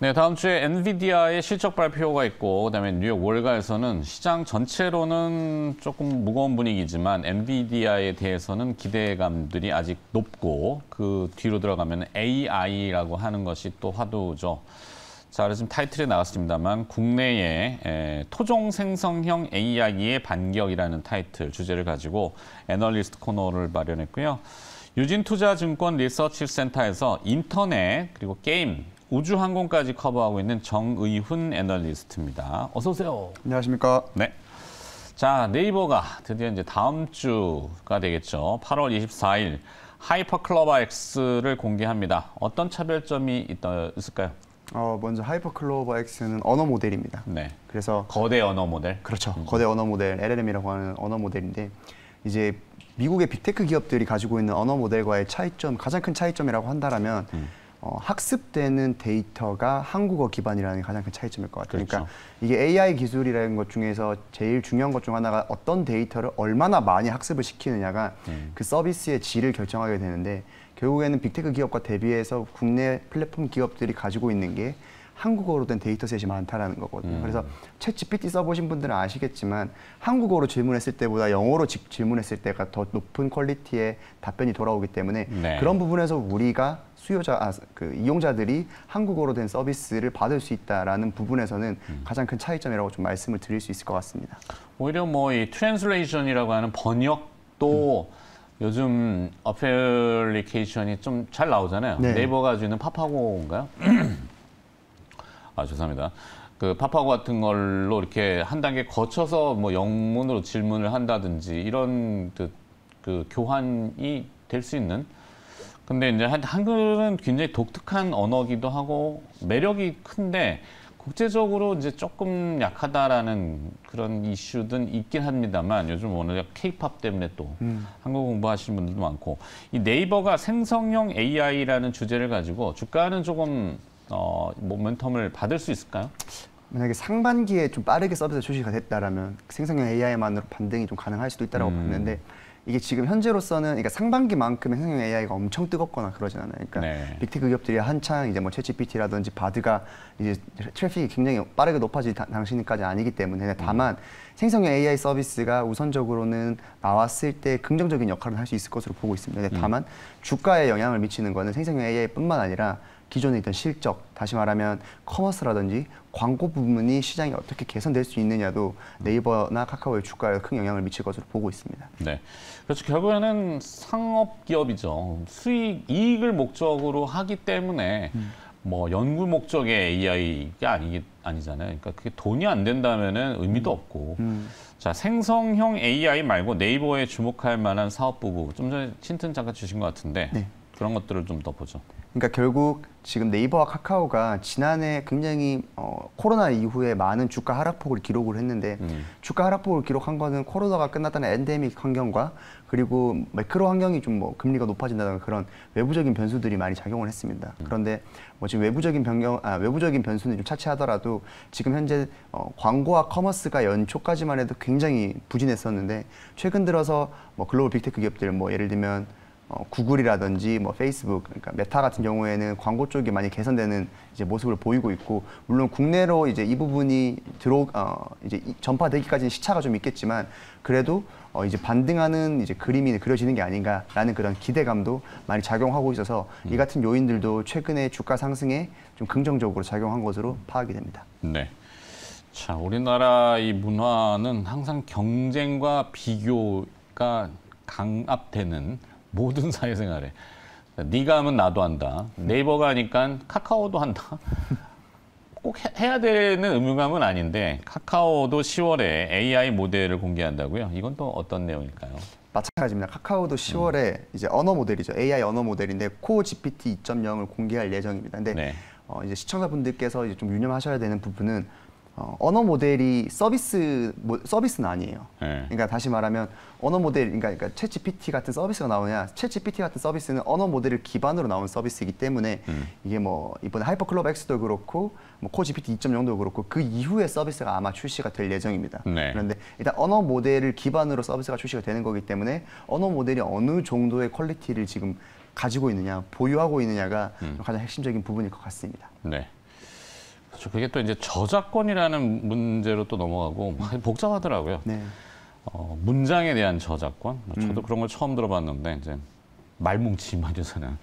네, 다음 주에 엔비디아의 실적 발표가 있고 그다음에 뉴욕 월가에서는 시장 전체로는 조금 무거운 분위기지만 엔비디아에 대해서는 기대감들이 아직 높고 그 뒤로 들어가면 AI라고 하는 것이 또 화두죠. 자, 그래서 지금 타이틀에 나왔습니다만 국내의 토종 생성형 AI의 반격이라는 타이틀 주제를 가지고 애널리스트 코너를 마련했고요. 유진투자증권 리서치센터에서 인터넷 그리고 게임 우주항공까지 커버하고 있는 정의훈 애널리스트입니다. 어서 오세요. 안녕하십니까. 네. 자, 네이버가 드디어 이제 다음 주가 되겠죠. 8월 24일 하이퍼클로버 X를 공개합니다. 어떤 차별점이 있을까요? 먼저 하이퍼클로버 X는 언어 모델입니다. 네. 그래서 거대 언어 모델. 그렇죠. 거대 언어 모델 LLM이라고 하는 언어 모델인데 이제 미국의 빅테크 기업들이 가지고 있는 언어 모델과의 차이점, 가장 큰 차이점이라고 한다면 학습되는 데이터가 한국어 기반이라는 게 가장 큰 차이점일 것 같아요. 그렇죠. 그러니까 이게 AI 기술이라는 것 중에서 제일 중요한 것 중 하나가 어떤 데이터를 얼마나 많이 학습을 시키느냐가 그 서비스의 질을 결정하게 되는데 결국에는 빅테크 기업과 대비해서 국내 플랫폼 기업들이 가지고 있는 게 한국어로 된 데이터셋이 많다라는 거거든요. 그래서 챗 GPT 써보신 분들은 아시겠지만 한국어로 질문했을 때보다 영어로 질문했을 때가 더 높은 퀄리티의 답변이 돌아오기 때문에 네. 그런 부분에서 우리가 이용자들이 한국어로 된 서비스를 받을 수 있다라는 부분에서는 가장 큰 차이점이라고 좀 말씀을 드릴 수 있을 것 같습니다. 오히려 뭐 이 트랜슬레이션이라고 하는 번역도 요즘 어플리케이션이 좀 잘 나오잖아요. 네. 네이버가 가지고 있는 파파고인가요? 아, 죄송합니다. 그 파파고 같은 걸로 이렇게 한 단계 거쳐서 뭐 영문으로 질문을 한다든지 이런 그 교환이 될 수 있는. 근데 이제 한글은 굉장히 독특한 언어기도 하고 매력이 큰데 국제적으로 이제 조금 약하다라는 그런 이슈든 있긴 합니다만 요즘 워낙 K-팝 때문에 또 한국 공부하시는 분들도 많고 이 네이버가 생성형 AI라는 주제를 가지고 주가는 조금 모멘텀을 받을 수 있을까요? 만약에 상반기에 좀 빠르게 서비스 출시가 됐다라면 생성형 AI만으로 반등이 좀 가능할 수도 있다라고 봤는데 이게 지금 현재로서는 그러니까 상반기만큼의 생성형 AI가 엄청 뜨겁거나 그러진 않아요. 그러니까 네. 빅테크 기업들이 한창 이제 뭐 챗GPT라든지 바드가 이제 트래픽이 굉장히 빠르게 높아질 당시까지 아니기 때문에 다만 생성형 AI 서비스가 우선적으로는 나왔을 때 긍정적인 역할을 할 수 있을 것으로 보고 있습니다. 다만 주가에 영향을 미치는 거는 생성형 AI뿐만 아니라 기존에 있던 실적, 다시 말하면 커머스라든지 광고 부분이 시장이 어떻게 개선될 수 있느냐도 네이버나 카카오의 주가에 큰 영향을 미칠 것으로 보고 있습니다. 네, 그렇죠. 결국에는 상업 기업이죠. 수익, 이익을 목적으로 하기 때문에 뭐 연구 목적의 AI가 아니잖아요. 그러니까 그게 돈이 안 된다면은 의미도 없고. 자, 생성형 AI 말고 네이버에 주목할 만한 사업 부분 좀 전에 힌트 잠깐 주신 것 같은데 네. 그런 것들을 좀 더 보죠. 그러니까 결국 지금 네이버와 카카오가 지난해 굉장히 코로나 이후에 많은 주가 하락폭을 기록을 했는데 주가 하락폭을 기록한 거는 코로나가 끝났다는 엔데믹 환경과 그리고 매크로 환경이 좀 뭐 금리가 높아진다든가 그런 외부적인 변수들이 많이 작용을 했습니다. 그런데 뭐 지금 외부적인 변수는 좀 차치하더라도 지금 현재 광고와 커머스가 연초까지만 해도 굉장히 부진했었는데 최근 들어서 뭐 글로벌 빅테크 기업들 뭐 예를 들면 구글이라든지 뭐 페이스북, 그러니까 메타 같은 경우에는 광고 쪽이 많이 개선되는 이제 모습을 보이고 있고 물론 국내로 이제 이 부분이 이제 전파되기까지는 시차가 좀 있겠지만 그래도 이제 반등하는 이제 그림이 그려지는 게 아닌가라는 그런 기대감도 많이 작용하고 있어서 이 같은 요인들도 최근에 주가 상승에 좀 긍정적으로 작용한 것으로 파악이 됩니다. 네. 자, 우리나라 이 문화는 항상 경쟁과 비교가 강압되는 모든 사회생활에 네가 하면 나도 한다. 네이버가 하니까 카카오도 한다. 꼭 해야 되는 의무감은 아닌데 카카오도 10월에 AI 모델을 공개한다고요? 이건 또 어떤 내용일까요? 마찬가지입니다. 카카오도 10월에 이제 언어 모델이죠. AI 언어 모델인데 코어 GPT 2.0을 공개할 예정입니다. 근데 네. 이제 시청자분들께서 이제 좀 유념하셔야 되는 부분은 언어 모델이 서비스는 아니에요. 네. 그러니까 다시 말하면 언어 모델, 그러니까 챗GPT 같은 서비스가 나오냐? 챗GPT 같은 서비스는 언어 모델을 기반으로 나온 서비스이기 때문에 이게 뭐 이번에 하이퍼클로버 X도 그렇고 뭐 코GPT 2.0도 그렇고 그 이후에 서비스가 아마 출시가 될 예정입니다. 네. 그런데 일단 언어 모델을 기반으로 서비스가 출시가 되는 거기 때문에 언어 모델이 어느 정도의 퀄리티를 지금 가지고 있느냐, 보유하고 있느냐가 가장 핵심적인 부분일 것 같습니다. 네. 그렇죠. 그게 또 이제 저작권이라는 문제로 또 넘어가고 복잡하더라고요. 네. 문장에 대한 저작권. 저도 그런 걸 처음 들어봤는데 이제 말뭉치 말이잖아요.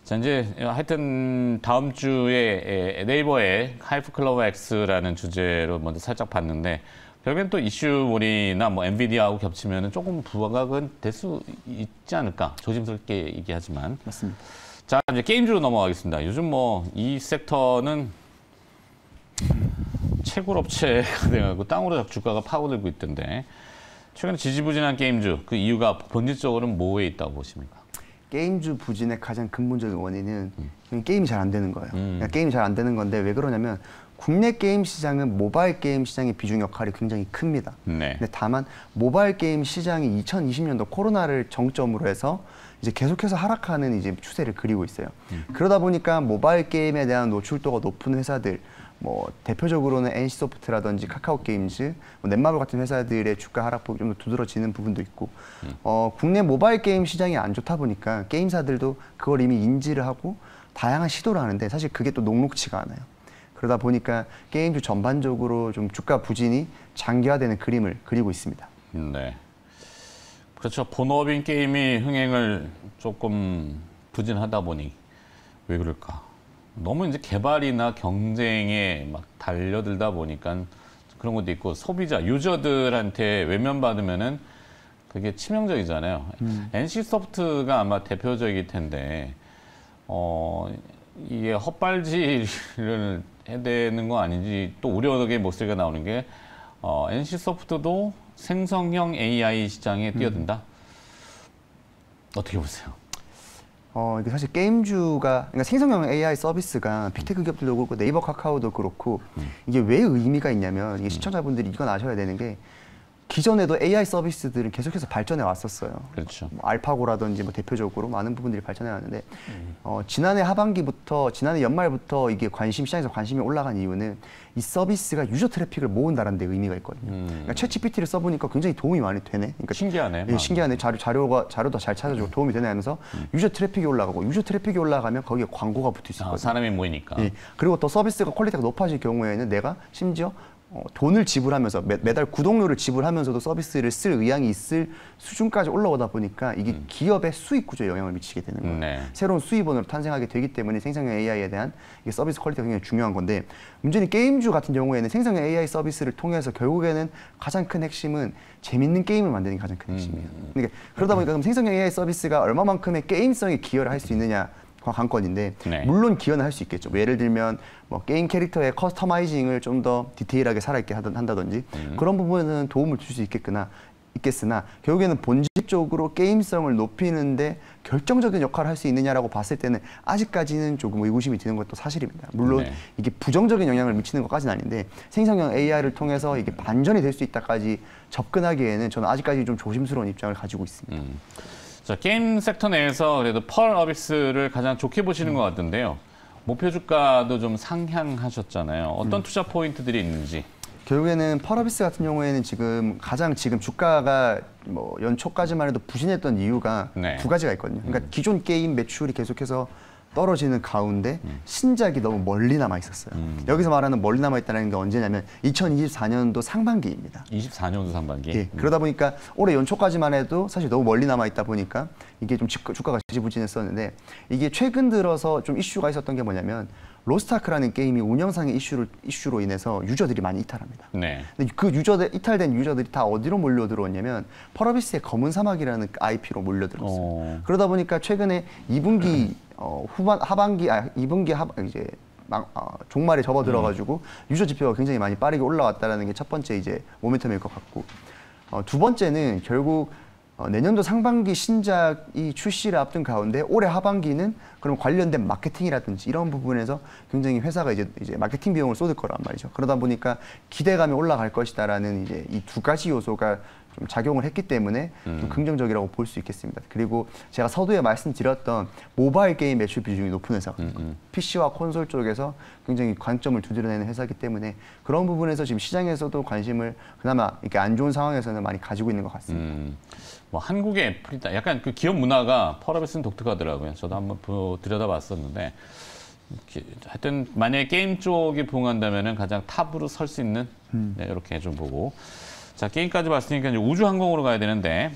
자, 이제 하여튼 다음 주에 네이버의 하이프 클로버 X라는 주제로 먼저 살짝 봤는데 결국엔 또 이슈몰이나 뭐 엔비디아하고 겹치면은 조금 부각은 될 수 있지 않을까. 조심스럽게 얘기하지만. 맞습니다. 자, 이제 게임주로 넘어가겠습니다. 요즘 뭐 이 섹터는 채굴 업체가 돼가지고 땅으로 주가가 파고들고 있던데 최근에 지지부진한 게임주 그 이유가 본질적으로는 뭐에 있다고 보십니까? 게임주 부진의 가장 근본적인 원인은 게임이 잘 안 되는 거예요. 그러니까 게임이 잘 안 되는 건데 왜 그러냐면 국내 게임 시장은 모바일 게임 시장의 비중 역할이 굉장히 큽니다. 네. 근데 다만 모바일 게임 시장이 2020년도 코로나를 정점으로 해서 이제 계속해서 하락하는 이제 추세를 그리고 있어요. 그러다 보니까 모바일 게임에 대한 노출도가 높은 회사들, 뭐 대표적으로는 NC소프트라든지 카카오게임즈, 뭐 넷마블 같은 회사들의 주가 하락폭이 좀 더 두드러지는 부분도 있고, 국내 모바일 게임 시장이 안 좋다 보니까 게임사들도 그걸 이미 인지를 하고 다양한 시도를 하는데 사실 그게 또 녹록치가 않아요. 그러다 보니까 게임주 전반적으로 좀 주가 부진이 장기화되는 그림을 그리고 있습니다. 네. 그렇죠. 본업인 게임이 흥행을 조금 부진하다 보니 왜 그럴까? 너무 이제 개발이나 경쟁에 막 달려들다 보니까 그런 것도 있고 소비자, 유저들한테 외면받으면은 그게 치명적이잖아요. NC소프트가 아마 대표적일 텐데 이게 헛발질을 해야 되는 거 아닌지 또 우려의 목소리가 나오는 게 NC소프트도 생성형 AI 시장에 뛰어든다. 어떻게 보세요? 이게 사실 게임주가, 그러니까 생성형 AI 서비스가 빅테크 기업들도 그렇고 네이버 카카오도 그렇고 이게 왜 의미가 있냐면 이게 시청자분들이 이건 아셔야 되는 게 기존에도 AI 서비스들은 계속해서 발전해 왔었어요. 그렇죠. 뭐 알파고라든지 뭐 대표적으로 많은 부분들이 발전해 왔는데 지난해 하반기부터 지난해 연말부터 이게 시장에서 관심이 올라간 이유는 이 서비스가 유저 트래픽을 모은다는 데 의미가 있거든요. 그러니까 챗GPT를 써보니까 굉장히 도움이 많이 되네. 그러니까 신기하네. 예, 신기하네. 자료도 잘 찾아주고 도움이 되네 하면서 유저 트래픽이 올라가고 유저 트래픽이 올라가면 거기에 광고가 붙을 수 있거든요. 사람이 모이니까. 예, 그리고 또 서비스가 퀄리티가 높아질 경우에는 내가 심지어 돈을 지불하면서 매달 구독료를 지불하면서도 서비스를 쓸 의향이 있을 수준까지 올라오다 보니까 이게 기업의 수익 구조에 영향을 미치게 되는 거예요. 네. 새로운 수입원으로 탄생하게 되기 때문에 생성형 AI에 대한 이게 서비스 퀄리티가 굉장히 중요한 건데 문제는 게임주 같은 경우에는 생성형 AI 서비스를 통해서 결국에는 가장 큰 핵심은 재밌는 게임을 만드는 게 가장 큰 핵심이에요. 그러니까 그러다 보니까 그럼 생성형 AI 서비스가 얼마만큼의 게임성에 기여를 할 수 있느냐 관건인데 네. 물론 기여는 할 수 있겠죠. 뭐 예를 들면 뭐 게임 캐릭터의 커스터마이징을 좀 더 디테일하게 살아있게 한다든지 그런 부분은 도움을 줄 수 있겠으나 결국에는 본질적으로 게임성을 높이는데 결정적인 역할을 할 수 있느냐라고 봤을 때는 아직까지는 조금 의구심이 드는 것도 사실입니다. 물론 네. 이게 부정적인 영향을 미치는 것까지는 아닌데 생성형 AI를 통해서 이게 반전이 될 수 있다까지 접근하기에는 저는 아직까지 좀 조심스러운 입장을 가지고 있습니다. 자, 게임 섹터 내에서 그래도 펄 어비스를 가장 좋게 보시는 것 같은데요. 목표 주가도 좀 상향하셨잖아요. 어떤 투자 포인트들이 있는지. 결국에는 펄어비스 같은 경우에는 지금 주가가 뭐 연초까지만 해도 부진했던 이유가 네. 두 가지가 있거든요. 그러니까 기존 게임 매출이 계속해서 떨어지는 가운데 신작이 너무 멀리 남아 있었어요. 여기서 말하는 멀리 남아 있다는 게 언제냐면 2024년도 상반기입니다. 24년도 상반기. 예, 그러다 보니까 올해 연초까지만 해도 사실 너무 멀리 남아 있다 보니까 이게 좀 주가가 지지부진했었는데 이게 최근 들어서 좀 이슈가 있었던 게 뭐냐면 로스트아크라는 게임이 운영상의 이슈로 인해서 유저들이 많이 이탈합니다. 네. 근데 그 이탈된 유저들이 다 어디로 몰려들어왔냐면 펄어비스의 검은 사막이라는 IP로 몰려들었어요. 그러다 보니까 최근에 2분기 종말에 접어들어가지고 유저 지표가 굉장히 많이 빠르게 올라왔다는 게 첫 번째 이제 모멘텀일 것 같고 두 번째는 결국 내년도 상반기 신작이 출시를 앞둔 가운데 올해 하반기는 그럼 관련된 마케팅이라든지 이런 부분에서 굉장히 회사가 이제 마케팅 비용을 쏟을 거란 말이죠. 그러다 보니까 기대감이 올라갈 것이다라는 이제 이 두 가지 요소가 좀 작용을 했기 때문에 좀 긍정적이라고 볼 수 있겠습니다. 그리고 제가 서두에 말씀드렸던 모바일 게임 매출 비중이 높은 회사가 PC와 콘솔 쪽에서 굉장히 관점을 두드러내는 회사이기 때문에 그런 부분에서 지금 시장에서도 관심을 그나마 이렇게 안 좋은 상황에서는 많이 가지고 있는 것 같습니다. 뭐 한국의 애플이다. 약간 그 기업 문화가 펄어비스는 독특하더라고요. 저도 한번 들여다봤었는데 하여튼 만약에 게임 쪽이 부응한다면은 가장 탑으로 설 수 있는 네, 이렇게 좀 보고. 자, 게임까지 봤으니까 이제 우주항공으로 가야 되는데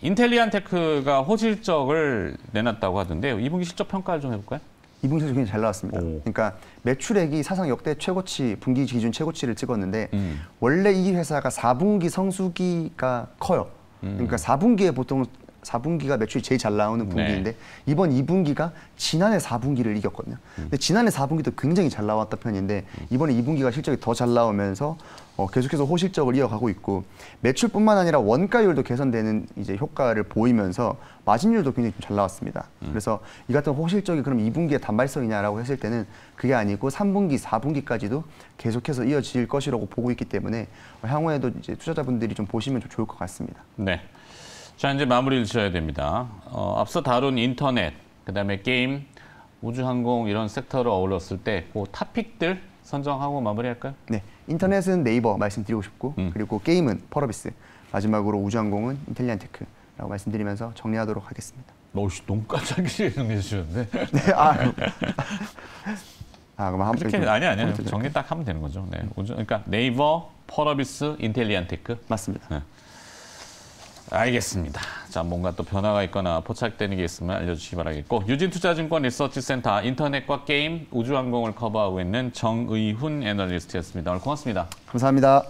인텔리안테크가 호실적을 내놨다고 하던데요. 2분기 실적 평가를 좀 해볼까요? 2분기 실적 굉장히 잘 나왔습니다. 오. 그러니까 매출액이 사상 역대 최고치, 분기 기준 최고치를 찍었는데 원래 이 회사가 4분기 성수기가 커요. 그러니까 4분기에 보통 4분기가 매출이 제일 잘 나오는 분기인데 네. 이번 2분기가 지난해 4분기를 이겼거든요. 근데 지난해 4분기도 굉장히 잘 나왔던 편인데 이번에 2분기가 실적이 더 잘 나오면서 계속해서 호실적을 이어가고 있고 매출뿐만 아니라 원가율도 개선되는 이제 효과를 보이면서 마진율도 굉장히 좀 잘 나왔습니다. 그래서 이 같은 호실적이 그럼 2분기에 단발성이냐라고 했을 때는 그게 아니고 3분기, 4분기까지도 계속해서 이어질 것이라고 보고 있기 때문에 향후에도 이제 투자자분들이 좀 보시면 좀 좋을 것 같습니다. 네. 자, 이제 마무리를 지어야 됩니다. 앞서 다룬 인터넷, 그다음에 게임, 우주항공 이런 섹터를 어울렸을 때 그 탑픽들 선정하고 마무리할까요? 네, 인터넷은 네이버 말씀드리고 싶고 그리고 게임은 펄어비스, 마지막으로 우주항공은 인텔리안테크라고 말씀드리면서 정리하도록 하겠습니다. 너무 깜짝이야 정리해 주셨는데. 네, 그럼 한번 그렇게 아니 정리 딱 하면 되는 거죠. 네, 그러니까 네이버, 펄어비스, 인텔리안테크. 맞습니다. 네. 알겠습니다. 자, 뭔가 또 변화가 있거나 포착되는 게 있으면 알려주시기 바라겠고, 유진투자증권 리서치센터 인터넷과 게임, 우주항공을 커버하고 있는 정의훈 애널리스트였습니다. 오늘 고맙습니다. 감사합니다.